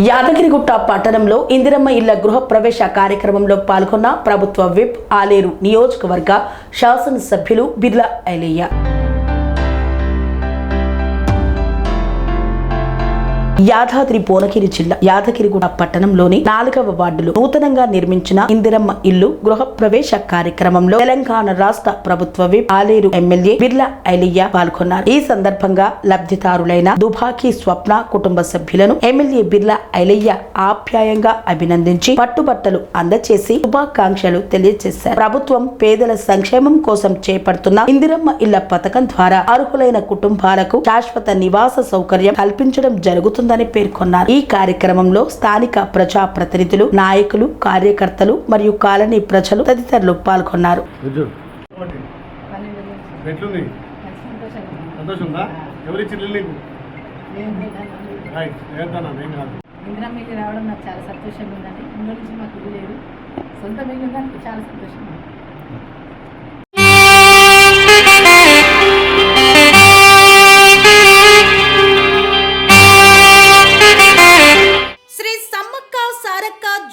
యాదగిరిగుట్ట పట్టణంలో ఇందిరమ్మ ఇళ్ల గృహ ప్రవేశ కార్యక్రమంలో పాల్గొన్న ప్రభుత్వ విప్ ఆలేరు నియోజకవర్గ శాసనసభ్యులు బిర్లా ఐలయ్య. యాదాద్రి భువనగిరి జిల్లా యాదగిరిగుట్ట పట్టణంలోని 4వ వార్డులో నూతనంగా నిర్మించిన ఇందిరమ్మ ఇల్లు గృహ ప్రవేశ కార్యక్రమంలో తెలంగాణ రాష్ట్ర ప్రభుత్వ విప్ ఆలేరు ఎమ్మెల్యే బిర్లా ఐలయ్య పాల్గొన్నారు. ఈ సందర్భంగా లబ్ధిదారులైన దుబాకి స్వప్న కుటుంబ సభ్యులను ఎమ్మెల్యే బిర్లా ఐలయ్య ఆప్యాయంగా అభినందించి పట్టుబట్టలు అందచేసి శుభాకాంక్షలు తెలియజేశారు. ప్రభుత్వం పేదల సంక్షేమం కోసం చేపడుతున్న ఇందిరమ్మ ఇళ్ల పథకం ద్వారా అర్హులైన కుటుంబాలకు శాశ్వత నివాస సౌకర్యం కల్పించడం జరుగుతుంది పేర్కొన్నారు. ఈ కార్యక్రమంలో స్థానిక ప్రజా ప్రతినిధులు, నాయకులు, కార్యకర్తలు మరియు కాలనీ ప్రజలు తదితరులు పాల్గొన్నారు. రావడం నాకు చాలా సంతోషంగా ఉందండి. ఇంట్లో నుంచి మాకు ఇల్లు లేదు, సొంత ఇల్లు ఉందని చాలా సంతోషంగా ఉంది.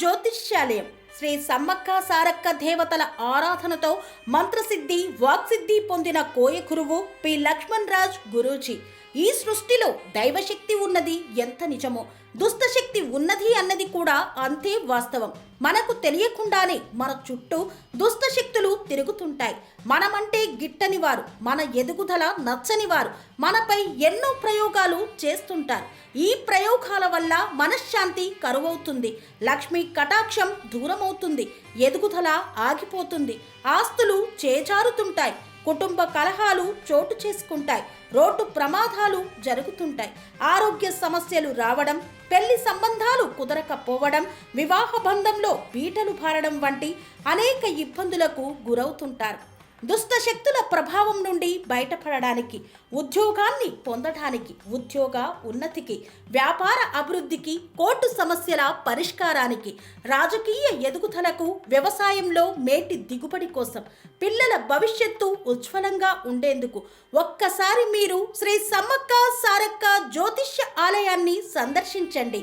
జ్యోతిష్యాలయం శ్రీ సమ్మక్క సారక్క దేవతల ఆరాధనతో మంత్రసిద్ధి వాక్సిద్ధి పొందిన కోయ గురువు పి లక్ష్మణ్ రాజ్ గురూజీ. ఈ సృష్టిలో దైవశక్తి ఉన్నది ఎంత నిజమో, దుష్టశక్తి ఉన్నది అన్నది కూడా అంతే వాస్తవం. మనకు తెలియకుండానే మన చుట్టూ దుష్టశక్తులు తిరుగుతుంటాయి. మనమంటే గిట్టని వారు, మన ఎదుగుదల నచ్చని వారు మనపై ఎన్నో ప్రయోగాలు చేస్తుంటారు. ఈ ప్రయోగాల వల్ల మనశ్శాంతి కరువవుతుంది, లక్ష్మీ కటాక్షం దూరమవుతుంది, ఎదుగుదల ఆగిపోతుంది, ఆస్తులు చేజారుతుంటాయి, కుటుంబ కలహాలు చోటు చేసుకుంటాయి, రోడ్డు ప్రమాదాలు జరుగుతుంటాయి, ఆరోగ్య సమస్యలు రావడం, పెళ్లి సంబంధాలు కుదరకపోవడం, వివాహ బంధంలో బీటలు భారడం వంటి అనేక ఇబ్బందులకు గురవుతుంటారు. దుష్ట శక్తుల ప్రభావం నుండి బయటపడడానికి, ఉద్యోగాన్ని పొందడానికి, ఉద్యోగ ఉన్నతికి, వ్యాపార అభివృద్ధికి, కోర్టు సమస్యల పరిష్కారానికి, రాజకీయ ఎదుగుదలకు, వ్యవసాయంలో మేటి దిగుబడి కోసం, పిల్లల భవిష్యత్తు ఉజ్వలంగా ఉండేందుకు ఒక్కసారి మీరు శ్రీ సమ్మక్క సారక్క జ్యోతిష్య ఆలయాన్ని సందర్శించండి.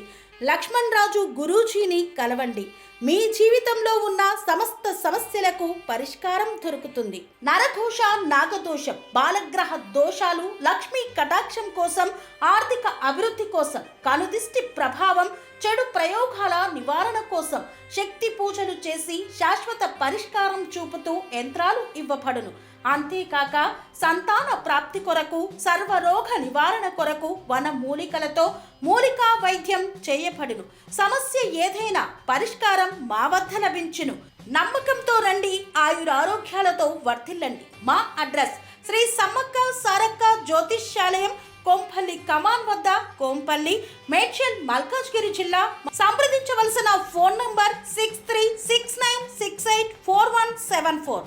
లక్ష్మణ్ రాజు గురూజీని కలవండి. మీ జీవితంలో ఉన్న సమస్త సమస్యలకు పరిష్కారం దొరుకుతుంది. నరఘోష, నాగదోషం, బాలగ్రహ దోషాలు, లక్ష్మీ కటాక్షం కోసం, ఆర్థిక అభివృద్ధి కోసం, కనుదిష్టి ప్రభావం, చెడు ప్రయోగాల నివారణ కోసం శక్తి పూజలు చేసి శాశ్వత పరిష్కారం చూపుతూ యంత్రాలు ఇవ్వబడును. అంతేకాక సంతాన ప్రాప్తి కొరకు, సర్వరోగ నివారణ కొరకు వన మూలికలతో మూలికా వైద్యం చేయబడును. సమస్య ఏదైనా పరిష్కారం మా వద్ద లభించును. నమ్మకంతో రండి, ఆయురారోగ్యాలతో వర్ధిల్లండి. మా అడ్రస్ శ్రీ సమ్మక్క సారక్క జ్యోతిష్యాలయం, కోంపల్లి కమాన్ వద్ద, కోంపల్లి, మేడ్చల్, మల్కాజ్గిరి జిల్లా. సంప్రదించవలసిన ఫోన్ నంబర్ 6369684174.